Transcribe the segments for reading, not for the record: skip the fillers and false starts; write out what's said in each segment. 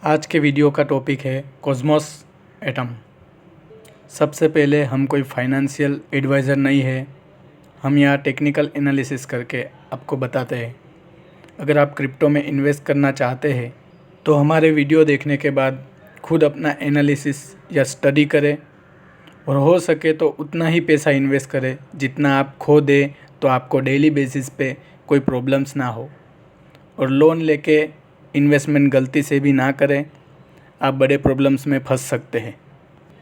आज के वीडियो का टॉपिक है कॉस्मोस एटम। सबसे पहले हम कोई फाइनेंशियल एडवाइज़र नहीं है, हम यहाँ टेक्निकल एनालिसिस करके आपको बताते हैं। अगर आप क्रिप्टो में इन्वेस्ट करना चाहते हैं तो हमारे वीडियो देखने के बाद खुद अपना एनालिसिस या स्टडी करें और हो सके तो उतना ही पैसा इन्वेस्ट करें जितना आप खो दें तो आपको डेली बेसिस पे कोई प्रॉब्लम्स ना हो। और लोन लेके इन्वेस्टमेंट गलती से भी ना करें, आप बड़े प्रॉब्लम्स में फंस सकते हैं।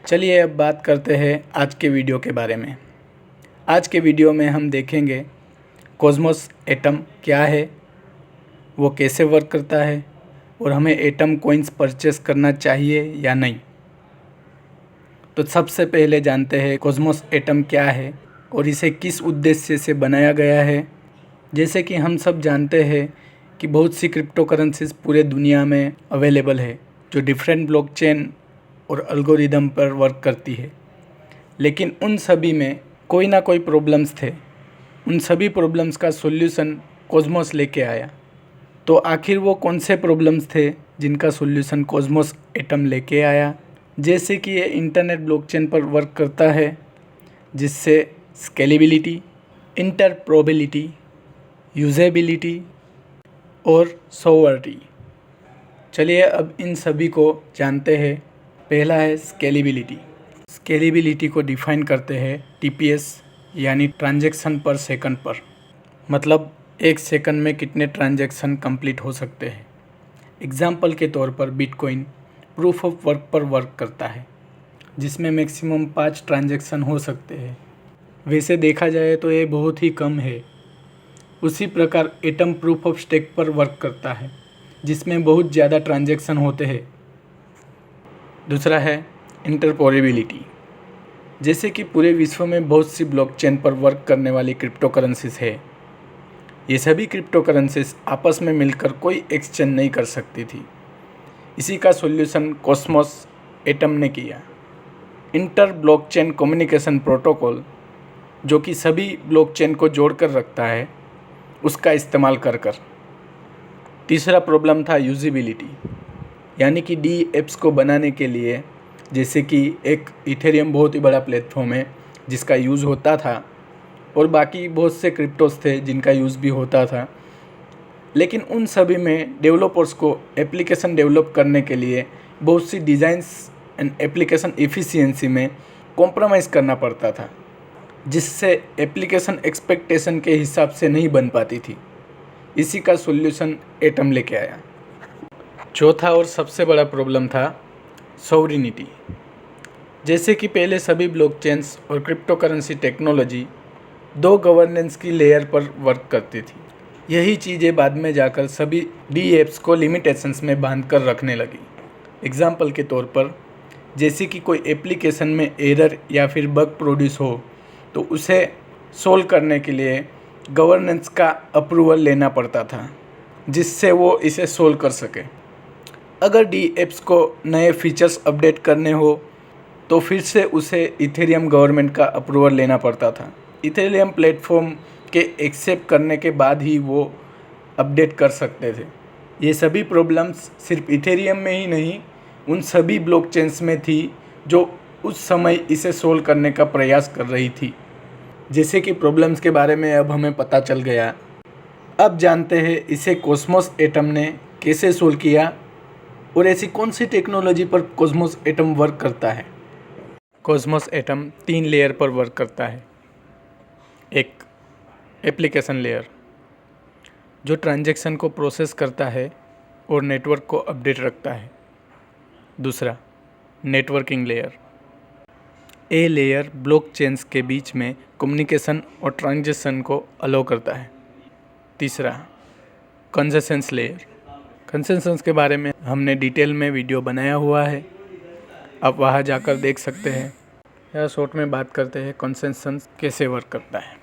चलिए अब बात करते हैं आज के वीडियो के बारे में। आज के वीडियो में हम देखेंगे कॉस्मोस एटम क्या है, वो कैसे वर्क करता है और हमें एटम कॉइन्स परचेस करना चाहिए या नहीं। तो सबसे पहले जानते हैं कॉस्मोस एटम क्या है और इसे किस उद्देश्य से बनाया गया है। जैसे कि हम सब जानते हैं कि बहुत सी क्रिप्टो करेंसीज पूरे दुनिया में अवेलेबल है जो डिफरेंट ब्लॉकचेन और एल्गोरिदम पर वर्क करती है, लेकिन उन सभी में कोई ना कोई प्रॉब्लम्स थे। उन सभी प्रॉब्लम्स का सॉल्यूशन कॉस्मोस लेके आया। तो आखिर वो कौन से प्रॉब्लम्स थे जिनका सॉल्यूशन कॉस्मोस एटम लेके आया। जैसे कि ये इंटरनेट ब्लॉकचेन पर वर्क करता है, जिससे स्केलेबिलिटी, इंटरऑपरेबिलिटी, यूजेबिलिटी और सॉवरिटी। चलिए अब इन सभी को जानते हैं। पहला है स्केलेबिलिटी। स्केलेबिलिटी को डिफाइन करते हैं टीपीएस यानी ट्रांजैक्शन पर सेकंड पर, मतलब एक सेकंड में कितने ट्रांजैक्शन कंप्लीट हो सकते हैं। एग्जाम्पल के तौर पर बिटकॉइन प्रूफ ऑफ वर्क पर वर्क करता है, जिसमें मैक्सिमम 5 ट्रांजैक्शन हो सकते हैं। वैसे देखा जाए तो ये बहुत ही कम है। उसी प्रकार एटम प्रूफ ऑफ स्टेक पर वर्क करता है, जिसमें बहुत ज़्यादा ट्रांजैक्शन होते हैं। दूसरा है इंटरऑपरेबिलिटी। जैसे कि पूरे विश्व में बहुत सी ब्लॉकचेन पर वर्क करने वाली क्रिप्टो करेंसीज है। ये सभी क्रिप्टो करेंसीज आपस में मिलकर कोई एक्सचेंज नहीं कर सकती थी। इसी का सॉल्यूशन कॉस्मोस एटम ने किया। इंटर ब्लॉकचेन कम्युनिकेशन प्रोटोकॉल, जो कि सभी ब्लॉकचेन को जोड़कर रखता है, उसका इस्तेमाल कर। तीसरा प्रॉब्लम था यूजिबिलिटी, यानी कि डी एप्स को बनाने के लिए, जैसे कि एक इथेरियम बहुत ही बड़ा प्लेटफॉर्म है जिसका यूज़ होता था और बाकी बहुत से क्रिप्टोस थे जिनका यूज़ भी होता था, लेकिन उन सभी में डेवलपर्स को एप्लीकेशन डेवलप करने के लिए बहुत सी डिज़ाइंस एंड एप्लीकेशन एफिशिएंसी में कॉम्प्रोमाइज़ करना पड़ता था, जिससे एप्लीकेशन एक्सपेक्टेशन के हिसाब से नहीं बन पाती थी। इसी का सॉल्यूशन एटम लेके आया। चौथा और सबसे बड़ा प्रॉब्लम था सॉवरिनिटी। जैसे कि पहले सभी ब्लॉकचेन्स और क्रिप्टो करेंसी टेक्नोलॉजी 2 गवर्नेंस की लेयर पर वर्क करती थी। यही चीज़ें बाद में जाकर सभी डी एप्स को लिमिटेशंस में बांध कर रखने लगी। एग्जाम्पल के तौर पर, जैसे कि कोई एप्लीकेशन में एरर या फिर बग प्रोड्यूस हो तो उसे सोल्व करने के लिए गवर्नेंस का अप्रूवल लेना पड़ता था, जिससे वो इसे सोल्व कर सके। अगर डी एप्स को नए फीचर्स अपडेट करने हो तो फिर से उसे इथेरियम गवर्नमेंट का अप्रूवल लेना पड़ता था। इथेरियम प्लेटफॉर्म के एक्सेप्ट करने के बाद ही वो अपडेट कर सकते थे। ये सभी प्रॉब्लम्स सिर्फ इथेरियम में ही नहीं, उन सभी ब्लॉकचेन्स में थी जो उस समय इसे सोल्व करने का प्रयास कर रही थी। जैसे कि प्रॉब्लम्स के बारे में अब हमें पता चल गया। अब जानते हैं इसे कॉस्मोस एटम ने कैसे सोल्व किया और ऐसी कौन सी टेक्नोलॉजी पर कॉस्मोस एटम वर्क करता है। कॉस्मोस एटम 3 लेयर पर वर्क करता है। एक, एप्लीकेशन लेयर, जो ट्रांजैक्शन को प्रोसेस करता है और नेटवर्क को अपडेट रखता है। दूसरा, networking layer. A layer blockchains के बीच में कम्युनिकेशन और ट्रांजैक्शन को अलाउ करता है। तीसरा, कंसेंसस लेयर। कंसेंसस के बारे में हमने डिटेल में वीडियो बनाया हुआ है, आप वहाँ जाकर देख सकते हैं। यह शॉर्ट में बात करते हैं कंसेंसस कैसे वर्क करता है।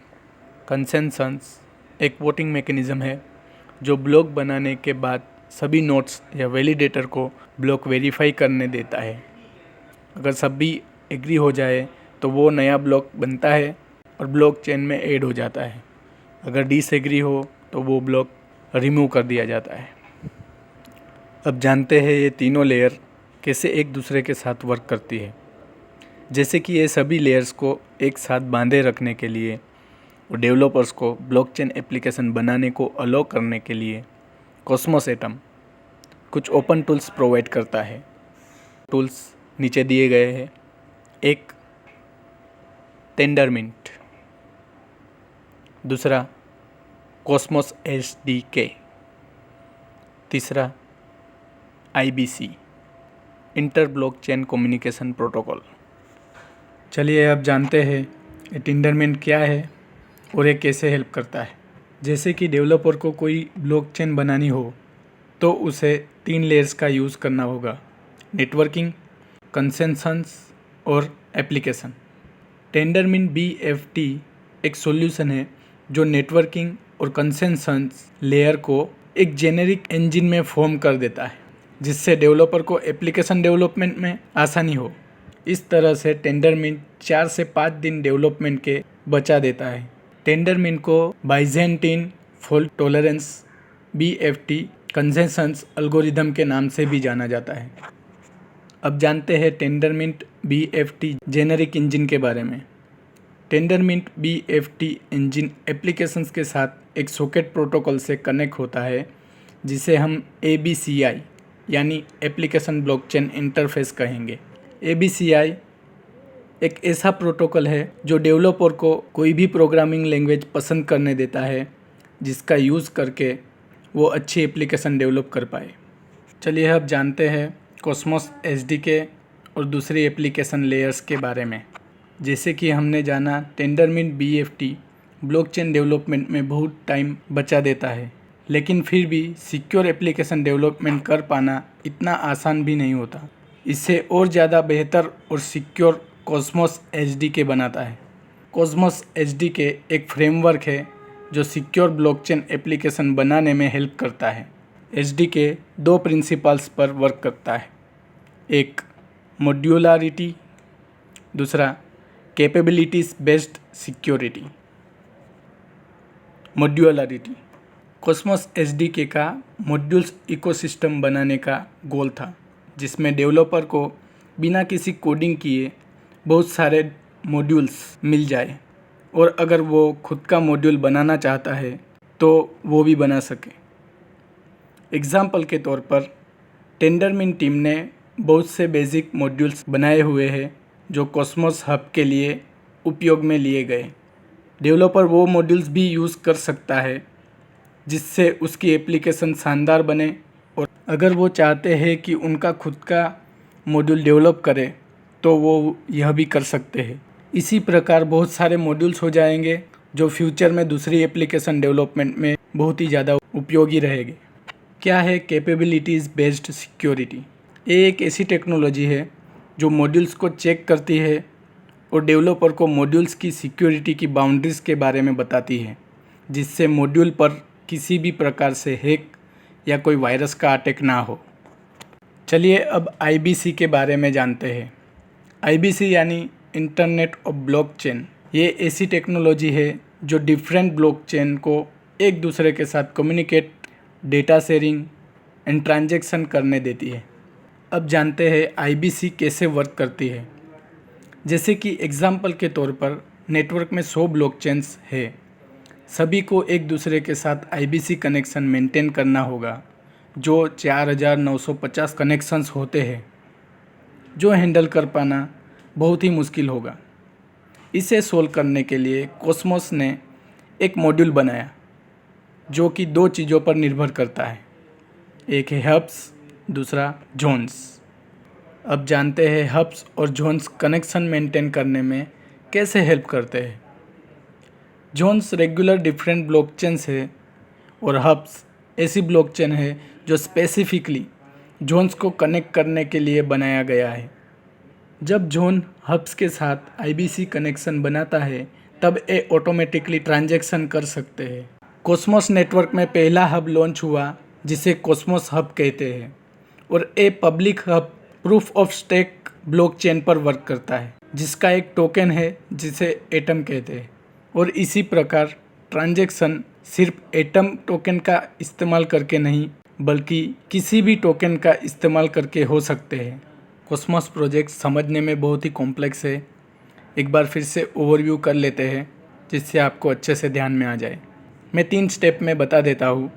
कंसेंसस एक वोटिंग मैकेनिज़्म है जो ब्लॉक बनाने के बाद सभी नोड्स या वैलिडेटर को ब्लॉक वेरीफाई करने देता है। अगर सभी एग्री हो जाए तो वो नया ब्लॉक बनता है और ब्लॉक चेन में ऐड हो जाता है। अगर डिसएग्री हो तो वो ब्लॉक रिमूव कर दिया जाता है। अब जानते हैं ये तीनों लेयर कैसे एक दूसरे के साथ वर्क करती है। जैसे कि ये सभी लेयर्स को एक साथ बांधे रखने के लिए और डेवलपर्स को ब्लॉकचेन एप्लीकेशन बनाने को अलो करने के लिए कॉस्मोस एटम कुछ ओपन टूल्स प्रोवाइड करता है। टूल्स नीचे दिए गए हैं। एक, टेंडरमिंट। दूसरा, कॉस्मोस SDK। तीसरा, IBC, inter blockchain communication protocol. चलिए अब जानते हैं ये टेंडरमिंट क्या है और ये कैसे हेल्प करता है। जैसे कि डेवलपर को कोई ब्लॉकचेन बनानी हो तो उसे 3 लेयर्स का यूज़ करना होगा: नेटवर्किंग, कंसेंसस और एप्लीकेशन। टेंडरमिंट BFT एक सॉल्यूशन है जो नेटवर्किंग और कंसेंसस लेयर को एक जेनेरिक इंजन में फॉर्म कर देता है, जिससे डेवलपर को एप्लीकेशन डेवलपमेंट में आसानी हो। इस तरह से टेंडरमिंट 4 से 5 दिन डेवलपमेंट के बचा देता है। टेंडरमिंट को Byzantine fault tolerance BFT consensus algorithm के नाम से भी जाना जाता है। अब जानते हैं टेंडरमिंट BFT जेनेरिक इंजन के बारे में। टेंडरमिंट BFT इंजन एप्लीकेशंस के साथ एक सॉकेट प्रोटोकॉल से कनेक्ट होता है, जिसे हम ABCI यानी एप्लीकेशन ब्लॉकचेन इंटरफेस कहेंगे। ABCI एक ऐसा प्रोटोकॉल है जो डेवलपर को कोई भी प्रोग्रामिंग लैंग्वेज पसंद करने देता है, जिसका यूज़ करके वो अच्छी एप्लीकेशन डेवलप कर पाए। चलिए अब जानते हैं कॉस्मोस SDK और दूसरी एप्लीकेशन लेयर्स के बारे में। जैसे कि हमने जाना टेंडरमिंट BFT ब्लॉकचेन डेवलपमेंट में बहुत टाइम बचा देता है, लेकिन फिर भी सिक्योर एप्लीकेशन डेवलपमेंट कर पाना इतना आसान भी नहीं होता। इससे और ज़्यादा बेहतर और सिक्योर कॉस्मोस SDK बनाता है। कॉस्मोस SDK एक फ्रेमवर्क है जो सिक्योर ब्लॉकचेन एप्लीकेशन बनाने में हेल्प करता है। SDK 2 प्रिंसिपल्स पर वर्क करता है। एक, मॉड्यूलरिटी। दूसरा, capabilities based security. Modularity Cosmos SDK का मॉड्यूल्स इकोसिस्टम बनाने का गोल था, जिसमें डेवलपर को बिना किसी कोडिंग किए बहुत सारे मॉड्यूल्स मिल जाए और अगर वो खुद का मॉड्यूल बनाना चाहता है तो वो भी बना सके। एग्ज़ाम्पल के तौर पर टेंडरमिंट टीम ने बहुत से बेसिक मॉड्यूल्स बनाए हुए हैं जो कॉस्मोस हब के लिए उपयोग में लिए गए। डेवलपर वो मॉड्यूल्स भी यूज़ कर सकता है जिससे उसकी एप्लीकेशन शानदार बने, और अगर वो चाहते हैं कि उनका खुद का मॉड्यूल डेवलप करे तो वो यह भी कर सकते हैं। इसी प्रकार बहुत सारे मॉड्यूल्स हो जाएंगे जो फ्यूचर में दूसरी एप्लीकेशन डेवलपमेंट में बहुत ही ज़्यादा उपयोगी रहेंगे। क्या है कैपेबिलिटीज़ बेस्ड सिक्योरिटी? ये एक ऐसी टेक्नोलॉजी है जो मॉड्यूल्स को चेक करती है और डेवलपर को मॉड्यूल्स की सिक्योरिटी की बाउंड्रीज़ के बारे में बताती है, जिससे मॉड्यूल पर किसी भी प्रकार से हैक या कोई वायरस का अटैक ना हो। चलिए अब IBC के बारे में जानते हैं। IBC यानी इंटरनेट ऑफ ब्लॉकचेन। ये ऐसी टेक्नोलॉजी है जो डिफरेंट ब्लॉकचेन को एक दूसरे के साथ communicate, data sharing and transaction करने देती है। अब जानते हैं IBC कैसे वर्क करती है। जैसे कि एग्जांपल के तौर पर नेटवर्क में 100 ब्लॉकचेन्स है। सभी को एक दूसरे के साथ IBC कनेक्शन मेंटेन करना होगा, जो 4950 कनेक्शंस होते हैं, जो हैंडल कर पाना बहुत ही मुश्किल होगा। इसे सोल्व करने के लिए कॉस्मोस ने एक मॉड्यूल बनाया जो कि 2 चीज़ों पर निर्भर करता है। एक है हब्स, दूसरा जोन्स। अब जानते हैं हब्स और जोन्स कनेक्शन मेंटेन करने में कैसे हेल्प करते हैं। जोन्स रेगुलर डिफरेंट ब्लॉकचेन्स है और हब्स ऐसी ब्लॉकचेन है जो स्पेसिफिकली जोन्स को कनेक्ट करने के लिए बनाया गया है। जब जोन हब्स के साथ IBC कनेक्शन बनाता है तब ये ऑटोमेटिकली ट्रांजैक्शन कर सकते हैं। कॉस्मोस नेटवर्क में पहला हब लॉन्च हुआ जिसे कॉस्मोस हब कहते हैं, और ये public hub proof of stake blockchain पर वर्क करता है, जिसका एक टोकन है जिसे एटम कहते हैं। और इसी प्रकार ट्रांजैक्शन सिर्फ एटम टोकन का इस्तेमाल करके नहीं बल्कि किसी भी टोकन का इस्तेमाल करके हो सकते हैं। कॉस्मोस प्रोजेक्ट समझने में बहुत ही कॉम्प्लेक्स है। एक बार फिर से ओवरव्यू कर लेते हैं जिससे आपको अच्छे से ध्यान में आ जाए। मैं 3 स्टेप में बता देता हूँ।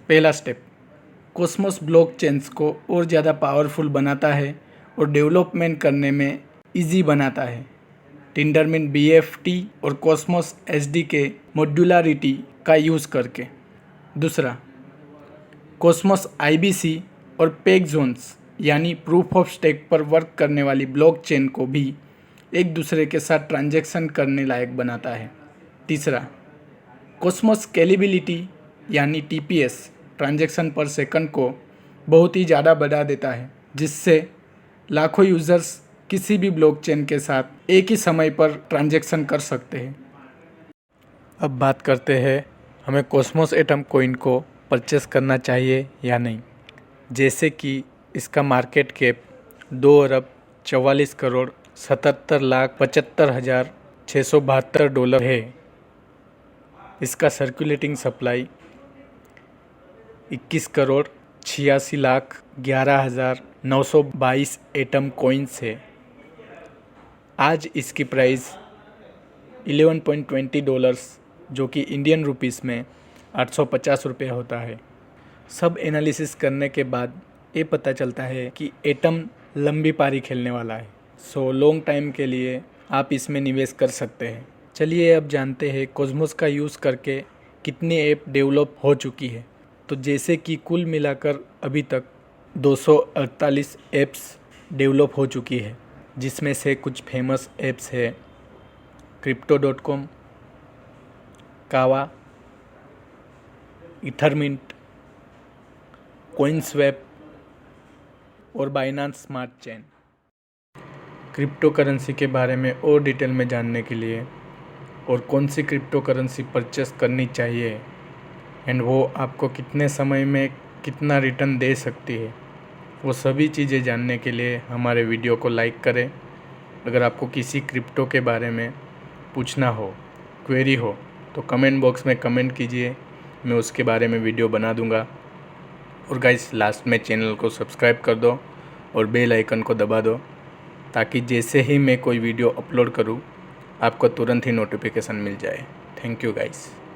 पहला स्टेप, कॉस्मोस ब्लॉकचेन्स को और ज़्यादा पावरफुल बनाता है और डेवलपमेंट करने में इजी बनाता है। टिंडरमिंट BFT और कॉस्मोस SDK मॉड्यूलरिटी का यूज़ करके। दूसरा, कॉस्मोस IBC और पेग जोन्स यानी प्रूफ ऑफ स्टेक पर वर्क करने वाली ब्लॉकचेन को भी एक दूसरे के साथ ट्रांजैक्शन करने लायक बनाता है। तीसरा, कॉस्मोस स्केलेबिलिटी यानी TPS ट्रांजैक्शन पर सेकंड को बहुत ही ज़्यादा बढ़ा देता है, जिससे लाखों यूज़र्स किसी भी ब्लॉकचेन के साथ एक ही समय पर ट्रांजैक्शन कर सकते हैं। अब बात करते हैं हमें कॉस्मोस एटम कॉइन को परचेस करना चाहिए या नहीं। जैसे कि इसका मार्केट कैप $2,44,77,75,672 है। इसका सर्कुलेटिंग सप्लाई 21,86,11,922 एटम कॉइन्स है। आज इसकी प्राइस $11.20 जो कि इंडियन रुपीस में 850 रुपये होता है। सब एनालिसिस करने के बाद ये पता चलता है कि एटम लंबी पारी खेलने वाला है। सो लॉन्ग टाइम के लिए आप इसमें निवेश कर सकते हैं। चलिए अब जानते हैं कॉस्मोस का यूज़ करके कितनी ऐप डेवलप हो चुकी है। तो जैसे कि कुल मिलाकर अभी तक 248 ऐप्स डेवलप हो चुकी है, जिसमें से कुछ फेमस ऐप्स है Crypto.com, कावा, इथरमिंट, कॉइनस्वैप और Binance smart chain. Crypto currency के बारे में और डिटेल में जानने के लिए और कौन सी क्रिप्टो करेंसी परचेस करनी चाहिए एंड वो आपको कितने समय में कितना रिटर्न दे सकती है, वो सभी चीज़ें जानने के लिए हमारे वीडियो को लाइक करें। अगर आपको किसी क्रिप्टो के बारे में पूछना हो, क्वेरी हो, तो कमेंट बॉक्स में कमेंट कीजिए, मैं उसके बारे में वीडियो बना दूंगा। और गाइस, लास्ट में चैनल को सब्सक्राइब कर दो और बेल आइकन को दबा दो, ताकि जैसे ही मैं कोई वीडियो अपलोड करूं आपको तुरंत ही नोटिफिकेशन मिल जाए। Thank you guys.